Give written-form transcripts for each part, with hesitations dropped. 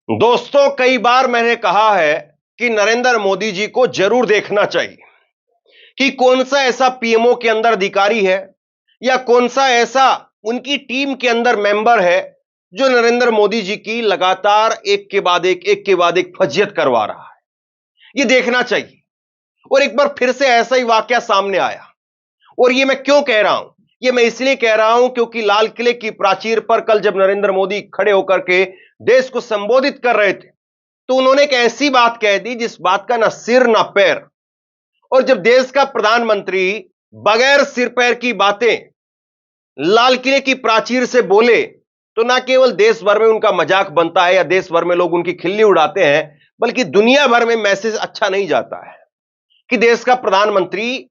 दोस्तों, कई बार मैंने कहा है कि नरेंद्र मोदी जी को जरूर देखना चाहिए कि कौन सा ऐसा पीएमओ के अंदर अधिकारी है या कौन सा ऐसा उनकी टीम के अंदर मेंबर है जो नरेंद्र मोदी जी की लगातार एक के बाद एक फजियत करवा रहा है। यह देखना चाहिए। और एक बार फिर से ऐसा ही वाकया सामने आया। और यह मैं क्यों कह रहा हूं? यह मैं इसलिए कह रहा हूं क्योंकि लाल किले की प्राचीर पर कल जब नरेंद्र मोदी खड़े होकर के देश को संबोधित कर रहे थे तो उन्होंने एक ऐसी बात कह दी जिस बात का ना सिर ना पैर। और जब देश का प्रधानमंत्री बगैर सिर पैर की बातें लाल किले की प्राचीर से बोले तो ना केवल देश भर में उनका मजाक बनता है या देश भर में लोग उनकी खिल्ली उड़ाते हैं, बल्कि दुनिया भर में मैसेज अच्छा नहीं जाता है कि देश का प्रधानमंत्री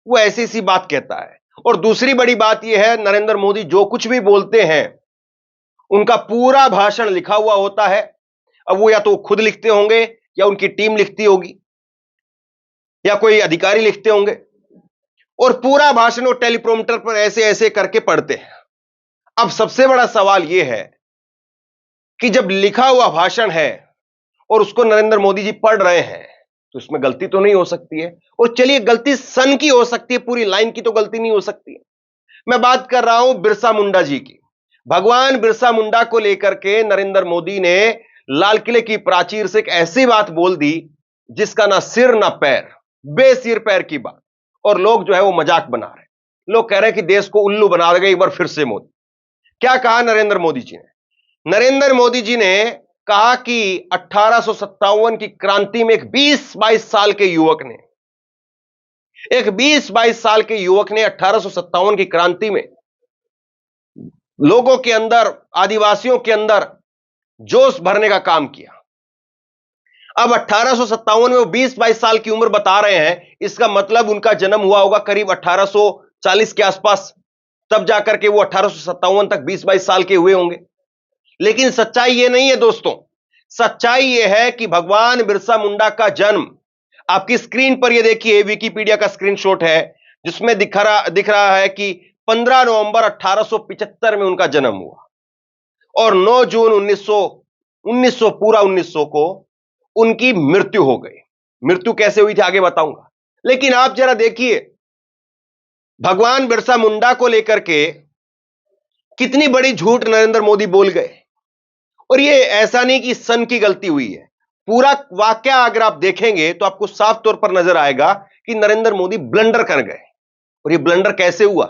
वो ऐसी सी बात कहता है। और दूसरी बड़ी बात यह है, नरेंद्र मोदी जो कुछ भी बोलते हैं उनका पूरा भाषण लिखा हुआ होता है। अब वो या तो खुद लिखते होंगे या उनकी टीम लिखती होगी या कोई अधिकारी लिखते होंगे, और पूरा भाषण वो टेलीप्रोम्प्टर पर ऐसे ऐसे करके पढ़ते हैं। अब सबसे बड़ा सवाल यह है कि जब लिखा हुआ भाषण है और उसको नरेंद्र मोदी जी पढ़ रहे हैं तो इसमें गलती तो नहीं हो सकती है। और चलिए, गलती सन की हो सकती है, पूरी लाइन की तो गलती नहीं हो सकती है। मैं बात कर रहा हूं बिरसा मुंडा जी की। भगवान बिरसा मुंडा को लेकर के नरेंद्र मोदी ने लाल किले की प्राचीर से एक ऐसी बात बोल दी जिसका ना सिर ना पैर, बेसिर पैर की बात। और लोग जो है वो मजाक बना रहे हैं। लोग कह रहे हैं कि देश को उल्लू बना देगा एक बार फिर से मोदी। क्या कहा नरेंद्र मोदी जी ने? नरेंद्र मोदी जी ने कहा कि 1857 की क्रांति में एक 20-22 साल के युवक ने 1857 की क्रांति में लोगों के अंदर, आदिवासियों के अंदर जोश भरने का काम किया। अब 1857 में वो 20-22 साल की उम्र बता रहे हैं, इसका मतलब उनका जन्म हुआ होगा करीब 1840 के आसपास। तब जाकर के वो 1857 तक 20-22 साल के हुए होंगे। लेकिन सच्चाई ये नहीं है दोस्तों। सच्चाई ये है कि भगवान बिरसा मुंडा का जन्म, आपकी स्क्रीन पर ये देखिए, विकिपीडिया का स्क्रीनशॉट है जिसमें दिख रहा है कि 15 नवंबर 1875 में उनका जन्म हुआ और 9 जून 1900 को उनकी मृत्यु हो गई। मृत्यु कैसे हुई थी आगे बताऊंगा। लेकिन आप जरा देखिए, भगवान बिरसा मुंडा को लेकर के कितनी बड़ी झूठ नरेंद्र मोदी बोल गए। और ये ऐसा नहीं कि सन की गलती हुई है। पूरा वाकया अगर आप देखेंगे तो आपको साफ तौर पर नजर आएगा कि नरेंद्र मोदी ब्लंडर कर गए। और ये ब्लंडर कैसे हुआ?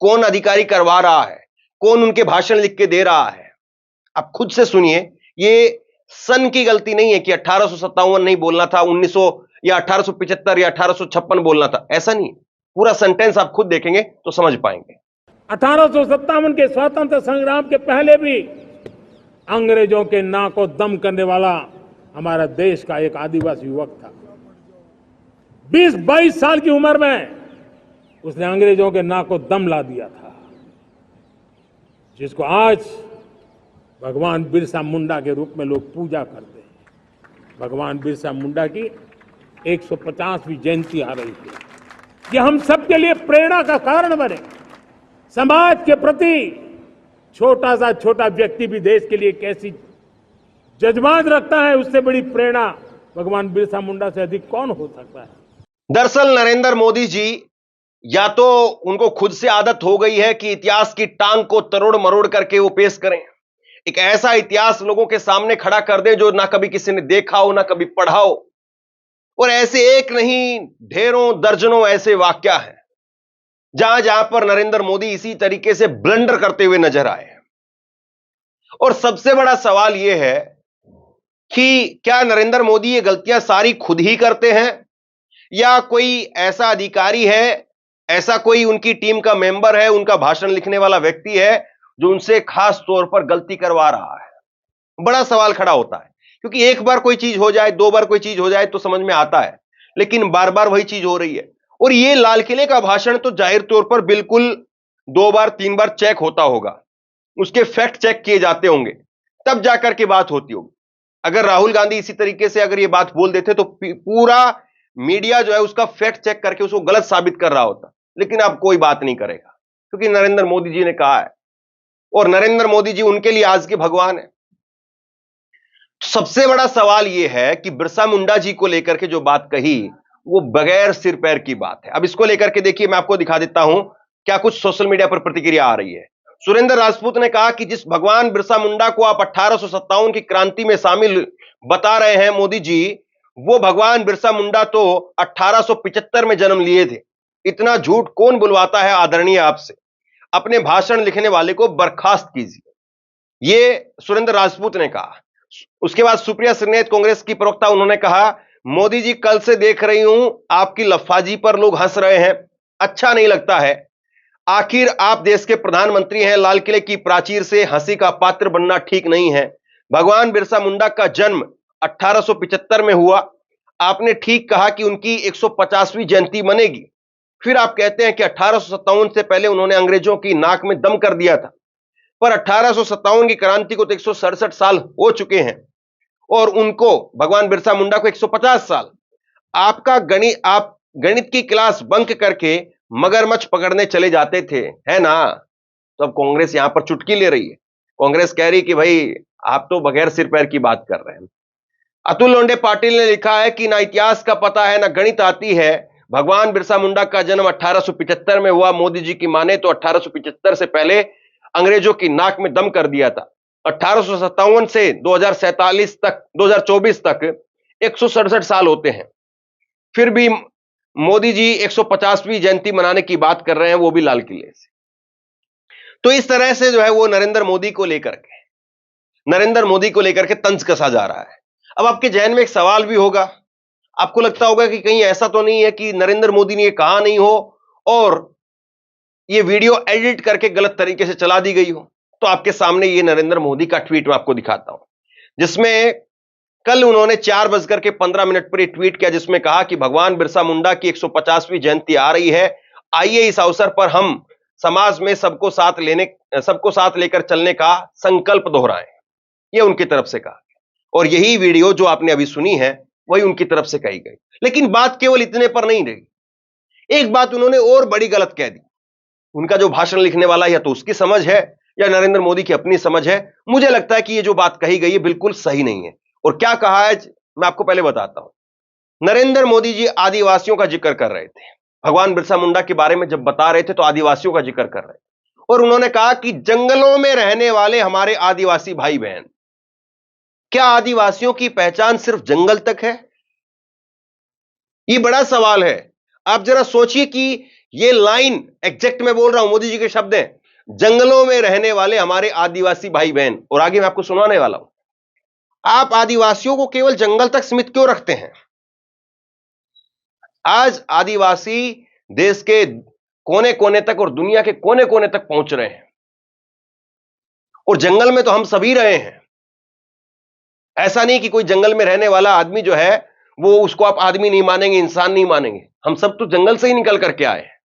कौन अधिकारी करवा रहा है? कौन उनके भाषण लिख के दे रहा है? आप खुद से सुनिए। ये सन की गलती नहीं है कि 1857 नहीं बोलना था, 1900 या 1875 या 1856 बोलना था, ऐसा नहीं है। पूरा सेंटेंस आप खुद देखेंगे तो समझ पाएंगे। 1857 के स्वतंत्र संग्राम के पहले भी अंग्रेजों के नाक को दम करने वाला हमारा देश का एक आदिवासी युवक था। 20-22 साल की उम्र में उसने अंग्रेजों के नाक को दम ला दिया था, जिसको आज भगवान बिरसा मुंडा के रूप में लोग पूजा करते हैं। भगवान बिरसा मुंडा की 150वीं जयंती आ रही है। ये हम सबके लिए प्रेरणा का कारण बने। समाज के प्रति छोटा व्यक्ति भी देश के लिए कैसी जज्बात रखता है, उससे बड़ी प्रेरणा भगवान बिरसा मुंडा से अधिक कौन हो सकता है। दरअसल नरेंद्र मोदी जी, या तो उनको खुद से आदत हो गई है कि इतिहास की टांग को तरोड़ मरोड़ करके वो पेश करें, एक ऐसा इतिहास लोगों के सामने खड़ा कर दे जो ना कभी किसी ने देखा हो ना कभी पढ़ा हो। और ऐसे एक नहीं, ढेरों दर्जनों ऐसे वाकया हैं जहां जहां पर नरेंद्र मोदी इसी तरीके से ब्लंडर करते हुए नजर आए। और सबसे बड़ा सवाल यह है कि क्या नरेंद्र मोदी ये गलतियां सारी खुद ही करते हैं या कोई ऐसा अधिकारी है, ऐसा कोई उनकी टीम का मेंबर है, उनका भाषण लिखने वाला व्यक्ति है जो उनसे खास तौर पर गलती करवा रहा है। बड़ा सवाल खड़ा होता है, क्योंकि एक बार कोई चीज हो जाए, 2 बार कोई चीज हो जाए तो समझ में आता है, लेकिन बार बार वही चीज हो रही है। और ये लाल किले का भाषण तो जाहिर तौर पर बिल्कुल 2 बार 3 बार चेक होता होगा, उसके फैक्ट चेक किए जाते होंगे, तब जाकर के बात होती होगी। अगर राहुल गांधी इसी तरीके से अगर ये बात बोल देते तो पूरा मीडिया जो है उसका फैक्ट चेक करके उसको गलत साबित कर रहा होता। लेकिन अब कोई बात नहीं करेगा क्योंकि नरेंद्र मोदी जी ने कहा है, और नरेंद्र मोदी जी उनके लिए आज के भगवान है। सबसे बड़ा सवाल यह है कि बिरसा मुंडा जी को लेकर के जो बात कही वो बगैर सिर पैर की बात है। अब इसको लेकर के देखिए, मैं आपको दिखा देता हूं क्या कुछ सोशल मीडिया पर प्रतिक्रिया आ रही है। सुरेंद्र राजपूत ने कहा कि जिस भगवान बिरसा मुंडा को आप 1857 की क्रांति में शामिल बता रहे हैं मोदी जी, वो भगवान बिरसा मुंडा तो 1875 में जन्म लिए थे। इतना झूठ कौन बुलवाता है आदरणीय आपसे? अपने भाषण लिखने वाले को बर्खास्त कीजिए, ये सुरेंद्र राजपूत ने कहा। उसके बाद सुप्रिया श्रीनेत कांग्रेस की प्रवक्ता, उन्होंने कहा मोदी जी कल से देख रही हूं आपकी लफ्फाजी पर लोग हंस रहे हैं, अच्छा नहीं लगता है। आखिर आप देश के प्रधानमंत्री हैं, लाल किले की प्राचीर से हंसी का पात्र बनना ठीक नहीं है। भगवान बिरसा मुंडा का जन्म 1875 में हुआ। आपने ठीक कहा कि उनकी 150वीं जयंती मनेगी। फिर आप कहते हैं कि 1857 से पहले उन्होंने अंग्रेजों की नाक में दम कर दिया था। पर 1857 की क्रांति को तो 167 साल हो चुके हैं और उनको, भगवान बिरसा मुंडा को 150 साल। आप गणित की क्लास बंक करके मगरमच्छ पकड़ने चले जाते थे, है ना? तो अब कांग्रेस यहां पर चुटकी ले रही है। कांग्रेस कह रही कि भाई आप तो बगैर सिर पैर की बात कर रहे हैं। अतुल लोंडे पाटिल ने लिखा है कि ना इतिहास का पता है ना गणित आती है। भगवान बिरसा मुंडा का जन्म 1875 में हुआ। मोदी जी की माने तो 1875 से पहले अंग्रेजों की नाक में दम कर दिया था। 1857 से 2024 तक 167 साल होते हैं। फिर भी मोदी जी 150वीं जयंती मनाने की बात कर रहे हैं, वो भी लाल किले से। तो इस तरह से जो है वो नरेंद्र मोदी को लेकर के तंज कसा जा रहा है। अब आपके जहन में एक सवाल भी होगा, आपको लगता होगा कि कहीं ऐसा तो नहीं है कि नरेंद्र मोदी ने ये कहा नहीं हो और ये वीडियो एडिट करके गलत तरीके से चला दी गई हो। तो आपके सामने ये नरेंद्र मोदी का ट्वीट मैं आपको दिखाता हूं, जिसमें कल उन्होंने 4:15 पर ट्वीट किया, जिसमें कहा कि भगवान बिरसा मुंडा की 150वीं जयंती आ रही है। आइए इस अवसर पर हम समाज में सबको साथ लेकर चलने का संकल्प दोहराएं। यह उनकी तरफ से कहा और यही वीडियो जो आपने अभी सुनी है वही उनकी तरफ से कही गई। लेकिन बात केवल इतने पर नहीं रही, एक बात उन्होंने और बड़ी गलत कह दी। उनका जो भाषण लिखने वाला या तो उसकी समझ है या नरेंद्र मोदी की अपनी समझ है। मुझे लगता है कि ये जो बात कही गई है बिल्कुल सही नहीं है। और क्या कहा है मैं आपको पहले बताता हूं। नरेंद्र मोदी जी आदिवासियों का जिक्र कर रहे थे, भगवान बिरसा मुंडा के बारे में जब बता रहे थे तो आदिवासियों का जिक्र कर रहे थे और उन्होंने कहा कि जंगलों में रहने वाले हमारे आदिवासी भाई बहन। क्या आदिवासियों की पहचान सिर्फ जंगल तक है? यह बड़ा सवाल है। आप जरा सोचिए कि ये लाइन एग्जैक्ट मैं बोल रहा हूं, मोदी जी के शब्द हैं, जंगलों में रहने वाले हमारे आदिवासी भाई बहन। और आगे मैं आपको सुनाने वाला हूं। आप आदिवासियों को केवल जंगल तक सीमित क्यों रखते हैं? आज आदिवासी देश के कोने कोने तक और दुनिया के कोने कोने तक पहुंच रहे हैं और जंगल में तो हम सभी रहे हैं। ऐसा नहीं कि कोई जंगल में रहने वाला आदमी जो है वो, उसको आप आदमी नहीं मानेंगे, इंसान नहीं मानेंगे। हम सब तो जंगल से ही निकल करके आए हैं।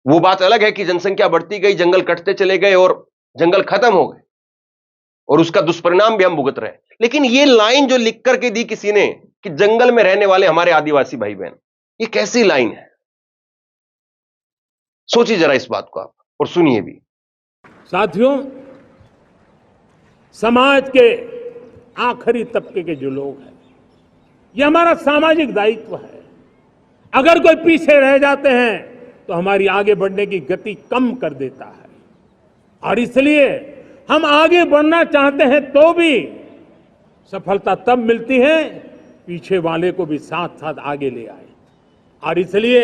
वो बात अलग है कि जनसंख्या बढ़ती गई, जंगल कटते चले गए और जंगल खत्म हो गए और उसका दुष्परिणाम भी हम भुगत रहे हैं। लेकिन ये लाइन जो लिख करके दी किसी ने कि जंगल में रहने वाले हमारे आदिवासी भाई बहन, ये कैसी लाइन है? सोचिए जरा इस बात को आप और सुनिए भी। साथियों, समाज के आखिरी तबके के जो लोग हैं, ये हमारा सामाजिक दायित्व है। अगर कोई पीछे रह जाते हैं तो हमारी आगे बढ़ने की गति कम कर देता है और इसलिए हम आगे बढ़ना चाहते हैं तो भी सफलता तब मिलती है पीछे वाले को भी साथ साथ आगे ले आए। और इसलिए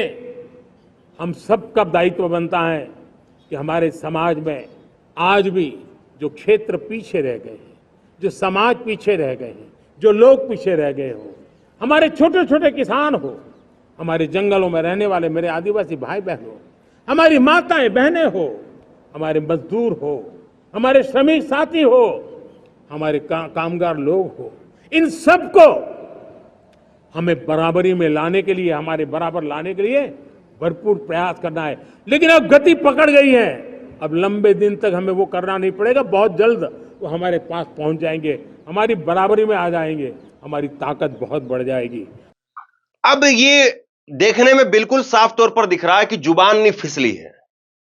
हम सबका दायित्व बनता है कि हमारे समाज में आज भी जो क्षेत्र पीछे रह गए हैं, जो समाज पीछे रह गए हैं, जो लोग पीछे रह गए हो, हमारे छोटे छोटे किसान हो, हमारे जंगलों में रहने वाले मेरे आदिवासी भाई बहन हो, हमारी माताएं बहनें हो, हमारे मजदूर हो, हमारे श्रमिक साथी हो, हमारे कामगार लोग हो, इन सबको हमें बराबरी में लाने के लिए, हमारे बराबर लाने के लिए भरपूर प्रयास करना है। लेकिन अब गति पकड़ गई है, अब लंबे दिन तक हमें वो करना नहीं पड़ेगा। बहुत जल्द वो हमारे पास पहुंच जाएंगे, हमारी बराबरी में आ जाएंगे, हमारी ताकत बहुत बढ़ जाएगी। अब ये देखने में बिल्कुल साफ तौर पर दिख रहा है कि जुबान नहीं फिसली है।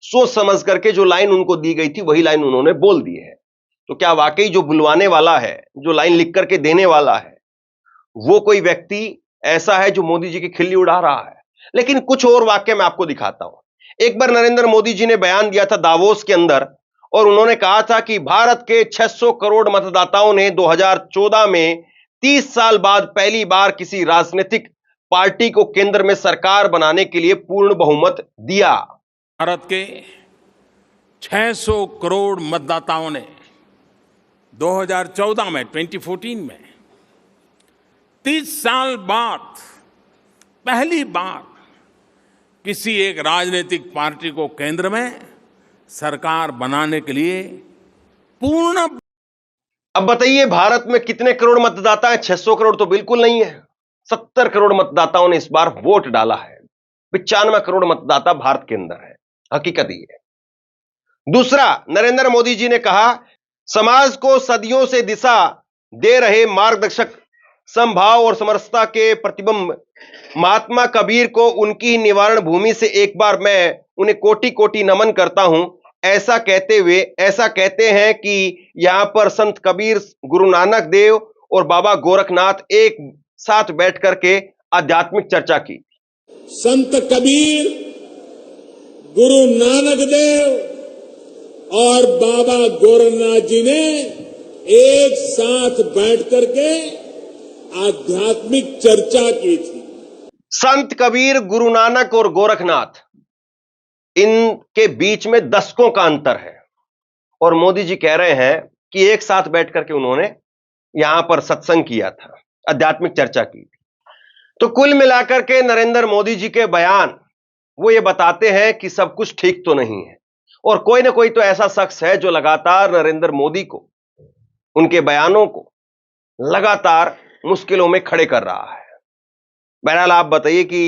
सोच समझ करके जो लाइन उनको दी गई थी वही लाइन उन्होंने बोल दी है। तो क्या वाकई जो बुलवाने वाला है, जो लाइन लिख करके देने वाला है, वो कोई व्यक्ति ऐसा है जो मोदी जी की खिल्ली उड़ा रहा है? लेकिन कुछ और वाक्य मैं आपको दिखाता हूं। एक बार नरेंद्र मोदी जी ने बयान दिया था दावोस के अंदर, और उन्होंने कहा था कि भारत के 600 करोड़ मतदाताओं ने 2014 में 30 साल बाद पहली बार किसी राजनीतिक पार्टी को केंद्र में सरकार बनाने के लिए पूर्ण बहुमत दिया। भारत के 600 करोड़ मतदाताओं ने 2014 में 2014 में 30 साल बाद पहली बार किसी एक राजनीतिक पार्टी को केंद्र में सरकार बनाने के लिए पूर्ण। अब बताइए भारत में कितने करोड़ मतदाता हैं? 600 करोड़ तो बिल्कुल नहीं है। 70 करोड़ मतदाताओं ने इस बार वोट डाला है। 95 करोड़ मतदाता भारत के अंदर है। हकीकत ये है। दूसरा, नरेंद्र मोदी जी ने कहा, समाज को सदियों से दिशा दे रहे मार्गदर्शक, समभाव और समरसता के प्रतिबिंब महात्मा कबीर को उनकी निवारण भूमि से एक बार मैं उन्हें कोटि कोटि नमन करता हूं। ऐसा कहते हैं कि यहां पर संत कबीर, गुरु नानक देव और बाबा गोरखनाथ एक साथ बैठ करके आध्यात्मिक चर्चा की। संत कबीर, गुरु नानक देव और बाबा गोरखनाथ जी ने एक साथ बैठ करके आध्यात्मिक चर्चा की थी। संत कबीर, गुरु नानक और गोरखनाथ, इनके बीच में दशकों का अंतर है, और मोदी जी कह रहे हैं कि एक साथ बैठ करके उन्होंने यहां पर सत्संग किया था, आध्यात्मिक चर्चा की थी। तो कुल मिलाकर के नरेंद्र मोदी जी के बयान वो ये बताते हैं कि सब कुछ ठीक तो नहीं है, और कोई ना कोई तो ऐसा शख्स है जो लगातार नरेंद्र मोदी को, उनके बयानों को लगातार मुश्किलों में खड़े कर रहा है। बहरहाल आप बताइए कि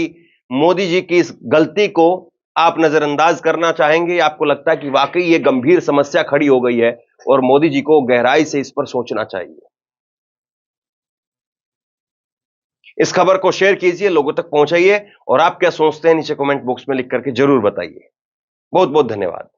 मोदी जी की इस गलती को आप नजरअंदाज करना चाहेंगे, या आपको लगता है कि वाकई ये गंभीर समस्या खड़ी हो गई है और मोदी जी को गहराई से इस पर सोचना चाहिए? इस खबर को शेयर कीजिए, लोगों तक पहुंचाइए, और आप क्या सोचते हैं नीचे कमेंट बॉक्स में लिख करके जरूर बताइए। बहुत बहुत धन्यवाद।